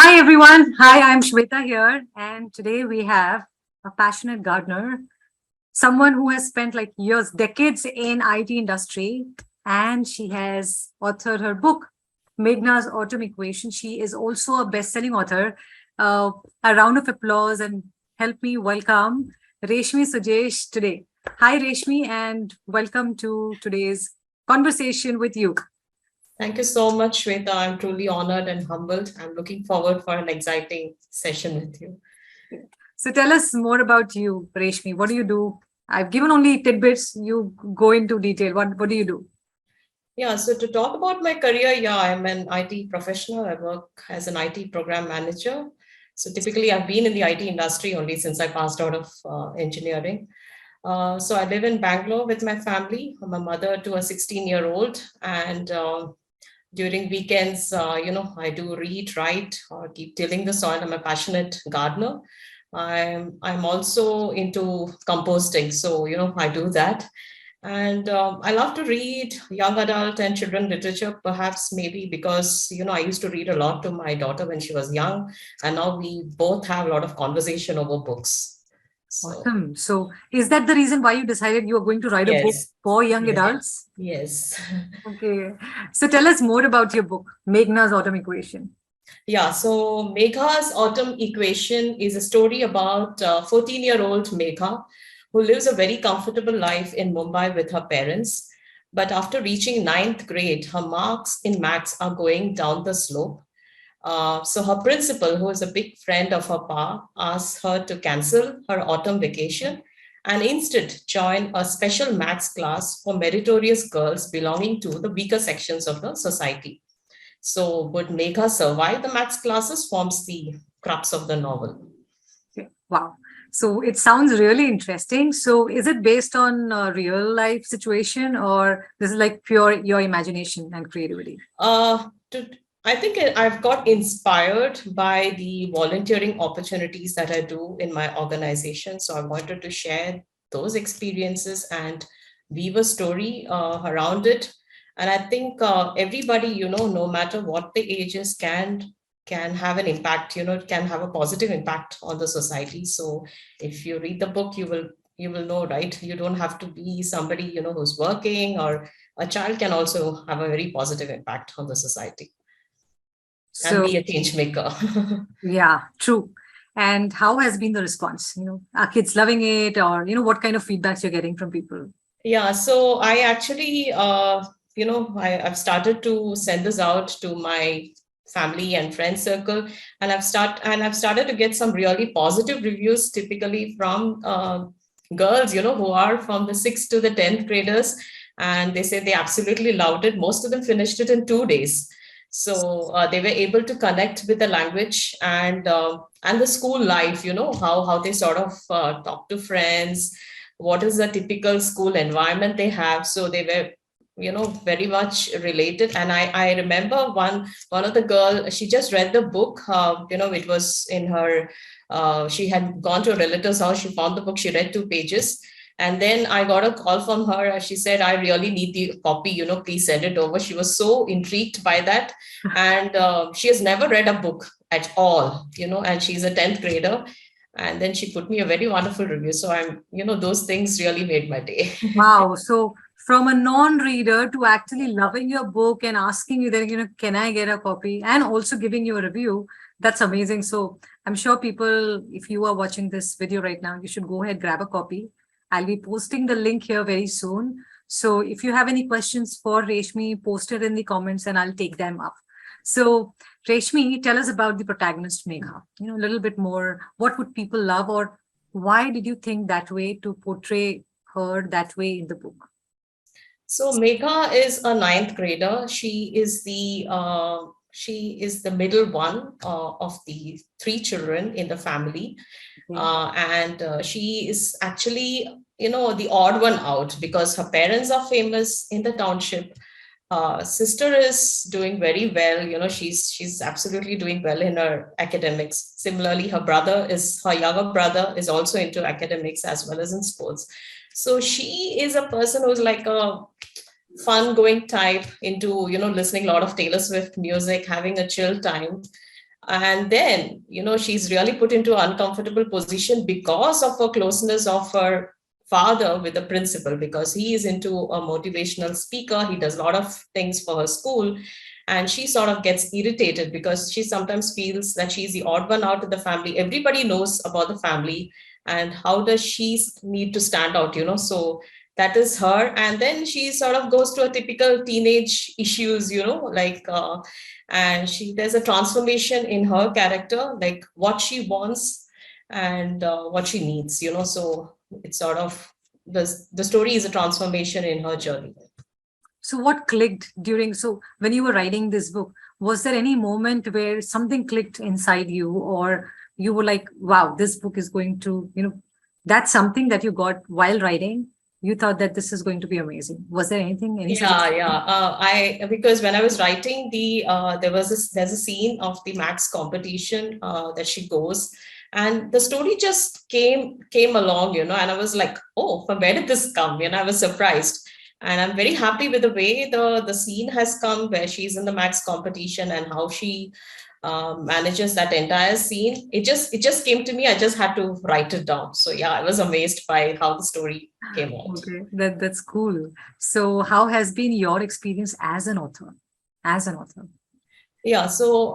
Hi everyone. Hi, I'm Shweta here, and today we have a passionate gardener, someone who has spent like years, decades in IT industry, and she has authored her book, Meghna's Autumn Equation. She is also a best-selling author. Uh, a round of applause and help me welcome Reshmi Sujesh today. Hi Reshmi, and welcome to today's conversation with you. Thank you so much, Shweta. I'm truly honored and humbled. I'm looking forward for an exciting session with you. So tell us more about you, Reshmi. What do you do? I've given only tidbits. You go into detail. What do you do? Yeah, so to talk about my career, yeah, I'm an IT professional. I work as an IT program manager. So typically, I've been in the IT industry only since I passed out of engineering. So I live in Bangalore with my family. I'm a mother to a 16-year-old, and during weekends, I do read, write, or keep tilling the soil. I'm a passionate gardener. I'm also into composting, so I do that. And I love to read young adult and children literature, perhaps maybe because I used to read a lot to my daughter when she was young, and now we both have a lot of conversation over books. So Awesome. So is that the reason why you decided you are going to write a book yes, for young yes, adults? yes. Okay. So tell us more about your book, Meghna's Autumn Equation. Yeah, so Megha's Autumn Equation is a story about 14-year-old Megha, who lives a very comfortable life in Mumbai with her parents. But after reaching ninth grade, her marks in maths are going down the slope. So her principal, who is a big friend of her pa, asks her to cancel her autumn vacation and instead join a special maths class for meritorious girls belonging to the weaker sections of the society. So, would Megha survive the maths classes forms the crux of the novel. Okay. Wow. So it sounds really interesting. So is it based on a real life situation or this is like pure your imagination and creativity? To, I think I've got inspired by the volunteering opportunities that I do in my organization. So I wanted to share those experiences and weave a story around it. And I think everybody, no matter what the age is, can have an impact. It can have a positive impact on the society. So if you read the book, you will know, right? You don't have to be somebody who's working, or a child can also have a very positive impact on the society and So be a change maker. yeah, true. And how has been the response? Are kids loving it, or what kind of feedbacks you're getting from people? Yeah, so I actually, I've started to send this out to my family and friend circle, and I've started to get some really positive reviews, typically from girls, who are from the sixth to the 10th graders, and they say they absolutely loved it. Most of them finished it in 2 days. So they were able to connect with the language and the school life, how they sort of talk to friends, what is the typical school environment they have. So they were very much related. And I remember one of the girl, she just read the book. It was in her she had gone to a relative's house, she found the book, she read 2 pages, and then I got a call from her. She said, I really need the copy, please send it over. She was so intrigued by that. And she has never read a book at all, and she's a 10th grader. And then she put me a very wonderful review. So those things really made my day. Wow. So from a non-reader to actually loving your book and asking you that, can I get a copy and also giving you a review, that's amazing. So I'm sure people, if you are watching this video right now, you should go ahead, grab a copy. I'll be posting the link here very soon. So if you have any questions for Reshmi, post it in the comments and I'll take them up. So Reshmi, tell us about the protagonist Megha. A little bit more. What would people love, or why did you think that way to portray her that way in the book? So Megha is a ninth grader. She is the middle one of the three children in the family, Okay. and she is actually the odd one out because her parents are famous in the township. Sister is doing very well. She's absolutely doing well in her academics. Similarly, her younger brother is also into academics as well as in sports. So she is a person who's like a fun going type, into listening a lot of Taylor Swift music, having a chill time. And then, she's really put into an uncomfortable position because of her closeness of her father with the principal, because he is into a motivational speaker. He does a lot of things for her school. And she sort of gets irritated because she sometimes feels that she's the odd one out of the family. Everybody knows about the family. And how does she need to stand out, So that is her. And then she sort of goes to a typical teenage issues, and there's a transformation in her character, like what she wants and what she needs, so it's sort of the story is a transformation in her journey. So what clicked so when you were writing this book, was there any moment where something clicked inside you, or you were like, wow, this book is going to, that's something that you got while writing? You thought that this is going to be amazing. Was there any such Yeah. experience? Because when I was writing there's a scene of the Max competition that she goes, and the story just came along, and I was like, oh, from where did this come? I was surprised. And I'm very happy with the way the scene has come, where she's in the Max competition and how she manages that entire scene. It just came to me. I just had to write it down. So yeah, I was amazed by how the story came out. Okay, that's cool. So how has been your experience as an author? As an author. Yeah, so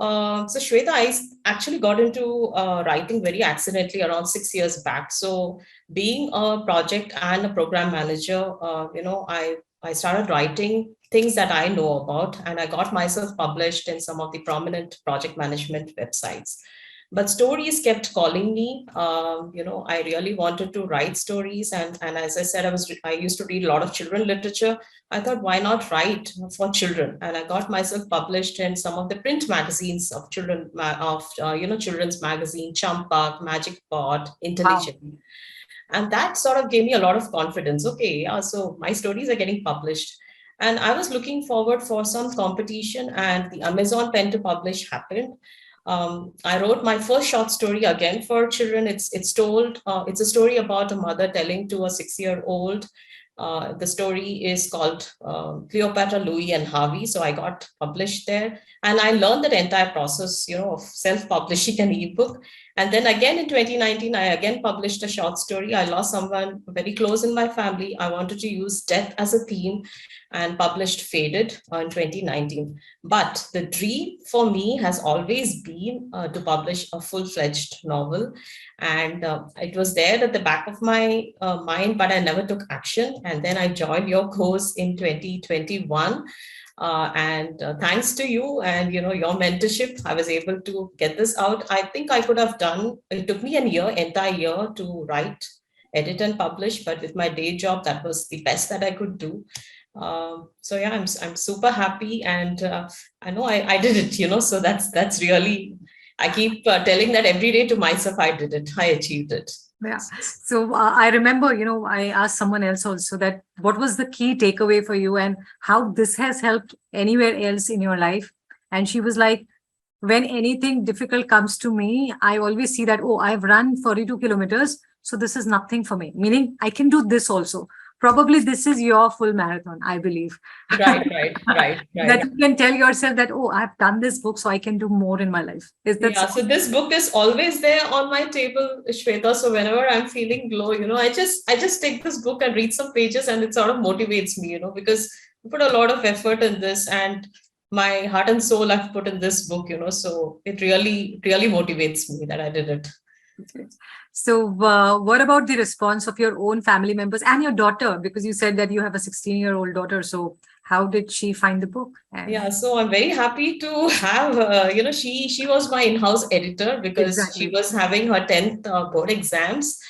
Shweta, actually got into writing very accidentally around 6 years back. So being a project and a program manager, I started writing things that I know about, and I got myself published in some of the prominent project management websites. But stories kept calling me. I really wanted to write stories, and as I said, I used to read a lot of children literature. I thought, why not write for children? And I got myself published in some of the print magazines of children's magazine, Champak, Magic Pot, Wow. Intelligent. And that sort of gave me a lot of confidence. Okay, yeah, so my stories are getting published. And I was looking forward for some competition, and the Amazon Pen to Publish happened. I wrote my first short story again for children. It's a story about a mother telling to a 6-year-old. The story is called Cleopatra, Louis, and Harvey. So I got published there, and I learned that entire process, of self-publishing an ebook. And then again in 2019, I again published a short story. I lost someone very close in my family. I wanted to use death as a theme, and published Faded in 2019. But the dream for me has always been to publish a full-fledged novel. And it was there at the back of my mind, but I never took action. And then I joined your course in 2021. And thanks to you and your mentorship, I was able to get this out. I think I could have done. It took me entire year to write, edit, and publish. But with my day job, that was the best that I could do. So yeah, I'm super happy, and I know I did it. So that's really. I keep telling that every day to myself. I did it. I achieved it. Yeah. So I remember, I asked someone else also that what was the key takeaway for you and how this has helped anywhere else in your life. And she was like, when anything difficult comes to me, I always see that, oh, I've run 42 kilometers. So this is nothing for me, meaning I can do this also. Probably this is your full marathon, I believe. Right. That you can tell yourself that, oh, I've done this book, so I can do more in my life. Is that Yeah, so? so this book is always there on my table, Shweta. So whenever I'm feeling low, I just take this book and read some pages, and it sort of motivates me, because I put a lot of effort in this, and my heart and soul I've put in this book, so it really, really motivates me that I did it. Okay. So, what about the response of your own family members and your daughter? Because you said that you have a 16-year-old daughter. So, how did she find the book? Yeah, And so I'm very happy to have, she was my in-house editor because she exactly. was having her 10th board exams.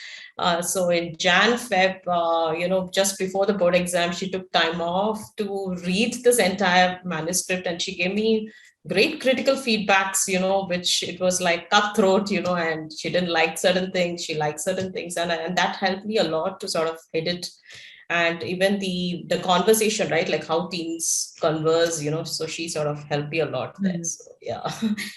So in Feb, just before the board exam, she took time off to read this entire manuscript, and she gave me great critical feedbacks, which it was like cutthroat, and she didn't like certain things, she liked certain things, and that helped me a lot to sort of edit, and even the conversation, right, like how teens converse, so she sort of helped me a lot there. Mhm. So yeah,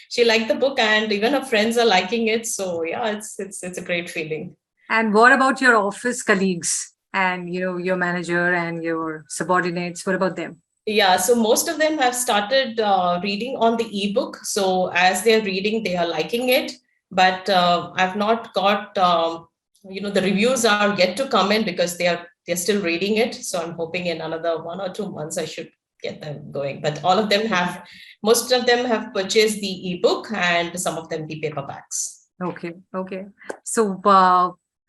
she liked the book, and even her friends are liking it. So yeah, it's a great feeling. And what about your office colleagues and your manager and your subordinates? What about them? Yeah, so most of them have started reading on the ebook. So as they're reading, they are liking it. But I've not got, the reviews are yet to come in because they're still reading it. So I'm hoping in another 1 or 2 months I should get them going. But all of them have, most of them have purchased the ebook and some of them the paperbacks. Okay, okay. So,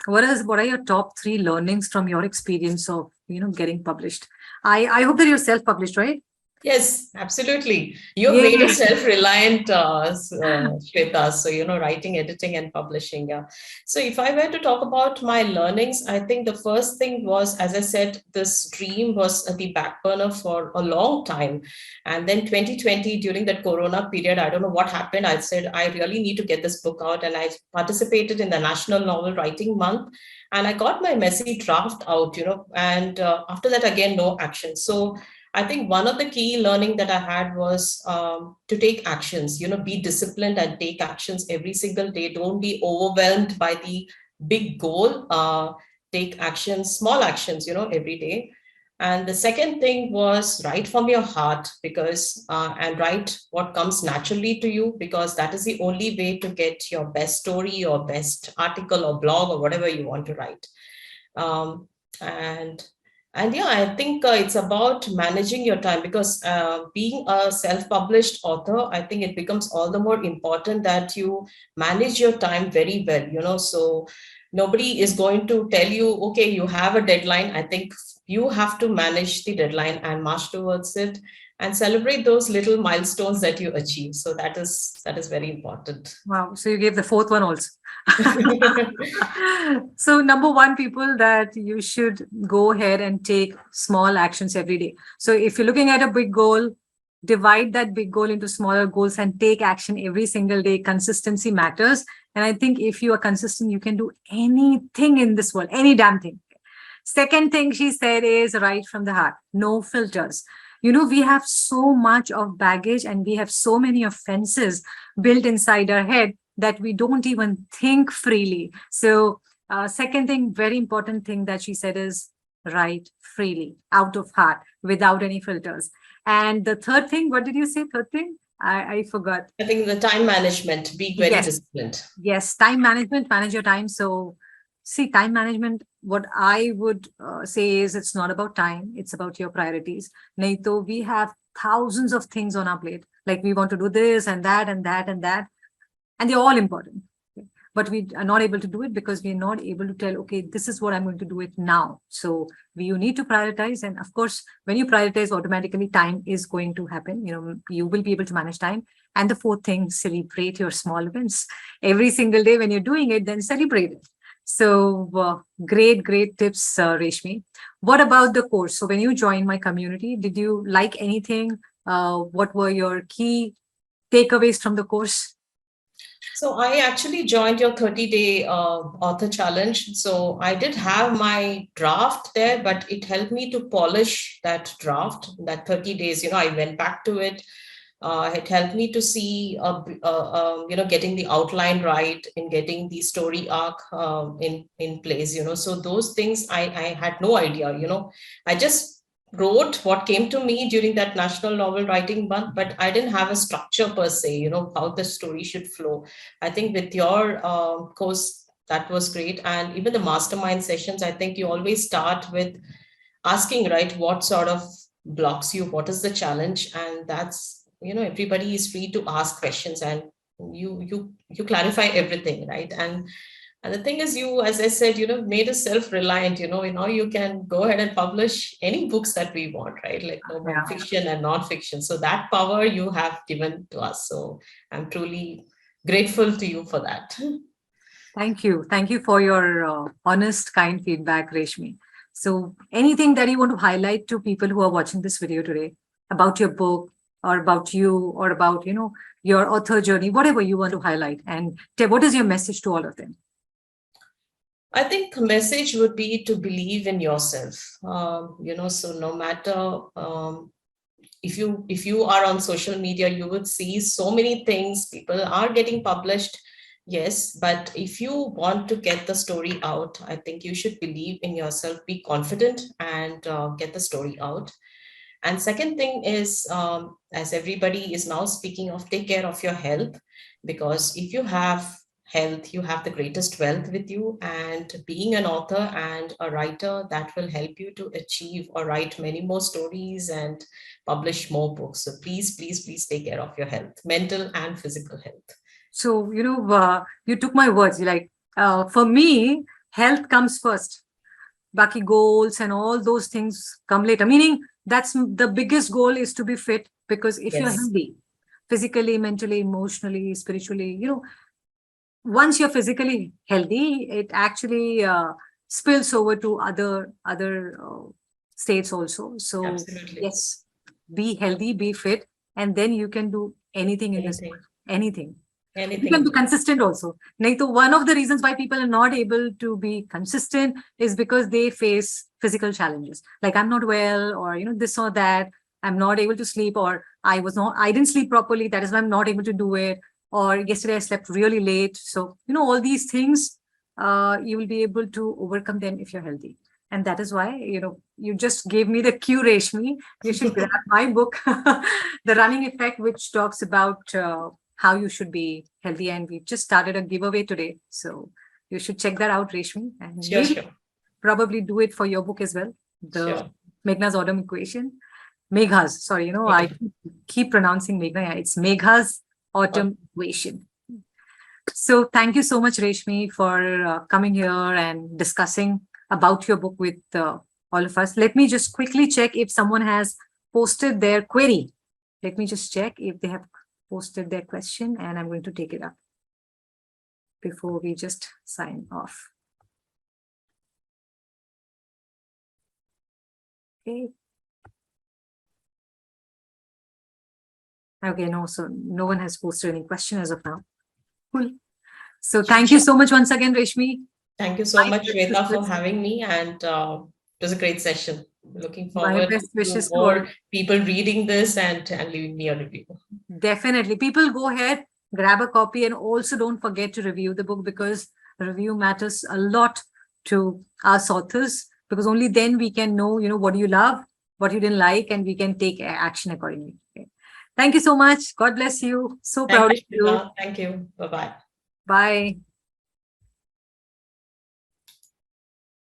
what are your top three learnings from your experience of getting published? I hope that you're self-published, right? Yes, absolutely. You've made Yay. a self-reliant Shweta, so writing, editing, and publishing. Yeah. So if I were to talk about my learnings, I think the first thing was, as I said, this dream was at the back burner for a long time, and then 2020 during that Corona period, I don't know what happened. I said I really need to get this book out, and I participated in the National Novel Writing Month, and I got my messy draft out, and after that again no action. So I think one of the key learning that I had was to take actions, be disciplined and take actions every single day. Don't be overwhelmed by the big goal. Take actions, small actions, every day. And the second thing was write from your heart and write what comes naturally to you, because that is the only way to get your best story or best article or blog or whatever you want to write. um, and and yeah, I think it's about managing your time, because being a self-published author, I think it becomes all the more important that you manage your time very well, so nobody is going to tell you, okay, you have a deadline. I think you have to manage the deadline and march towards it and celebrate those little milestones that you achieve. So that is very important. Wow. So you gave the fourth one also. So number one, people, that you should go ahead and take small actions every day. So if you're looking at a big goal, divide that big goal into smaller goals and take action every single day. Consistency matters. And I think if you are consistent, you can do anything in this world, any damn thing. Second thing she said is right from the heart, no filters. We have so much of baggage and we have so many offenses built inside our head that we don't even think freely. So, second thing, very important thing that she said is write freely, out of heart, without any filters. And the third thing, what did you say? Third thing? I forgot. I think the time management, be very Yes. disciplined. Yes, time management, manage your time. So, see, time management, what I would say is it's not about time, it's about your priorities. Naito, we have thousands of things on our plate. Like we want to do this and that and that and that, and they're all important. Okay. But we are not able to do it because we're not able to tell, okay, this is what I'm going to do it now. So you need to prioritize. And of course, when you prioritize, automatically time is going to happen. You will be able to manage time. And the fourth thing, celebrate your small wins. Every single day when you're doing it, then celebrate it. So great tips, Reshmi. What about the course? So when you joined my community, did you like anything? What were your key takeaways from the course? So I actually joined your 30-day author challenge. So I did have my draft there, but it helped me to polish that draft, that 30 days. I went back to it. It helped me to see, getting the outline right, in getting the story arc in place. So those things I had no idea. I just wrote what came to me during that National Novel Writing Month, but I didn't have a structure per se. How the story should flow. I think with your course, that was great, and even the mastermind sessions, I think you always start with asking, right, what sort of blocks you, what is the challenge, and that's, everybody is free to ask questions, and you clarify everything, right? And the thing is, you, as I said, made us self-reliant. Now you can go ahead and publish any books that we want, right? Like no more Yeah. fiction and non-fiction. So that power you have given to us. So I'm truly grateful to you for that. Thank you. Thank you for your honest, kind feedback, Reshmi. So, anything that you want to highlight to people who are watching this video today about your book or about you or about, your author journey, whatever you want to highlight, and what is your message to all of them? I think a message would be to believe in yourself. So no matter if you are on social media, you would see so many things. People are getting published, yes, but if you want to get the story out, I think you should believe in yourself, be confident, and get the story out. And second thing is, as everybody is now speaking of, take care of your health, because if you have health, you have the greatest wealth with you. And being an author and a writer, that will help you to achieve or write many more stories and publish more books. So please, please, please take care of your health, mental and physical health. So, you took my words. Like, for me, health comes first. Baki goals and all those things come later. Meaning, that's the biggest goal is to be fit, because if you're Yes, healthy, physically, mentally, emotionally, spiritually, once you're physically healthy, it actually spills over to other states also. So absolutely. yes, be healthy, be fit, and then you can do anything in this Anything, world. Anything. You can be anything. consistent also. Nahi to one of the reasons why people are not able to be consistent is because they face physical challenges. Like, I'm not well, or this or that. I'm not able to sleep, or I didn't sleep properly. That is why I'm not able to do it. Or yesterday I slept really late. So, all these things, you will be able to overcome them if you're healthy. And that is why, you just gave me the cue, Reshmi. You should grab my book, The Running Effect, which talks about how you should be healthy. And we've just started a giveaway today. So you should check that out, Reshmi, and Sure, maybe sure, probably do it for your book as well. The sure. Meghna's Autumn Equation. Megha's, sorry, I keep pronouncing Meghna. Yeah, it's Megha's Okay. Autumn Equation. So thank you so much, Reshmi, for coming here and discussing about your book with all of us. Let me just quickly check if someone has posted their query. Let me just check if they have posted their question, and I'm going to take it up before we just sign off. Okay. Okay, no, so no one has posted any question as of now. Cool. So thank you so much once again, Reshmi. Thank you so My much, best Shweta, for wishes. having me. And it was a great session. Looking My forward best to wishes to all. more people reading this and leaving me a review. Definitely. People go ahead, grab a copy, and also don't forget to review the book, because review matters a lot to us authors, because only then we can know, what you love, what you didn't like, and we can take action accordingly. Okay. Thank you so much. God bless you. So Thank proud you, of you. Shweta. Thank you. Bye bye. Bye.